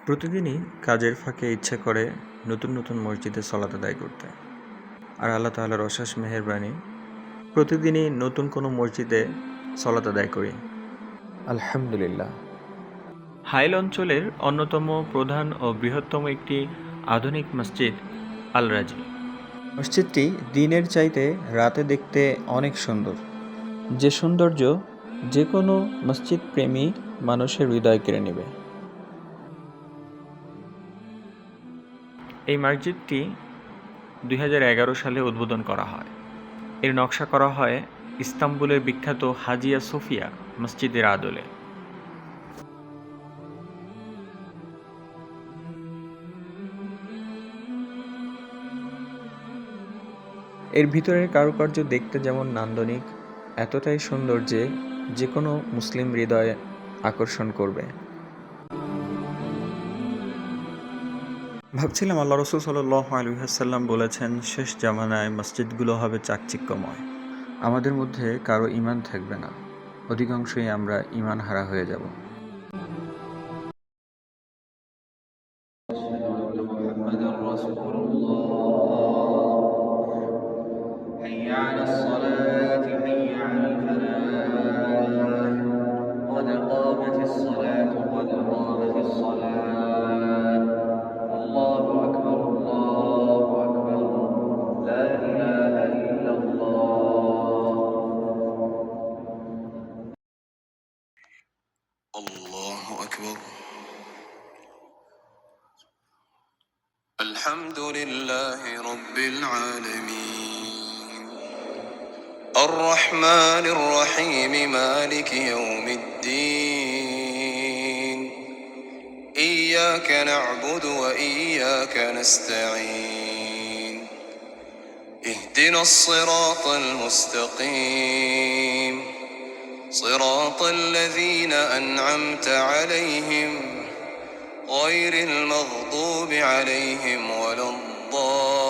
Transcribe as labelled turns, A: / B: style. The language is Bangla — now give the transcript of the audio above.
A: প্রতিদিনই কাজের ফাঁকে ইচ্ছে করে নতুন নতুন মসজিদে সলাত আদায় করতে। আর আল্লাহ তাআলার অশেষ মেহেরবানি, প্রতিদিনই নতুন কোনো মসজিদে সলাত আদায় করি, আলহামদুলিল্লাহ। হাইল অঞ্চলের অন্যতম প্রধান ও বৃহত্তম একটি আধুনিক মসজিদ আল রাজি। মসজিদটি দিনের চাইতে রাতে দেখতে অনেক সুন্দর, যে সৌন্দর্য যে কোনো মসজিদ প্রেমী মানুষের হৃদয় কেড়ে নেবে। এই মসজিদটি 2011 সালে উদ্বোধন করা হয়। এর নকশা করা হয় ইস্তাম্বুলের বিখ্যাত হাজিয়া সোফিয়া মসজিদের আদলে। এর ভিতরের কারুকার্য দেখতে যেমন নান্দনিক, এতটাই সুন্দর যে কোনো মুসলিম হৃদয়ে আকর্ষণ করবে। ভাবছিলাম, আল্লাহ রাসূল সাল্লাল্লাহু আলাইহি ওয়াসাল্লাম বলেছেন, শেষ জামানায় মসজিদগুলো হবে চাকচিক্যময়। আমাদের মধ্যে কারো ঈমান থাকবে না, অধিকাংশই আমরা ঈমান হারা হয়ে যাব। حي على الصلاة حي على الفلاح قد قامت الصلاة قد قامت الصلاة الله أكبر الله أكبر لا إله إلا الله الله أكبر الحمد لله رب العالمين الرحمن الرحيم مالك يوم الدين إياك نعبد وإياك نستعين اهدنا الصراط المستقيم صراط الذين أنعمت عليهم غير المغضوب عليهم ولا الضالين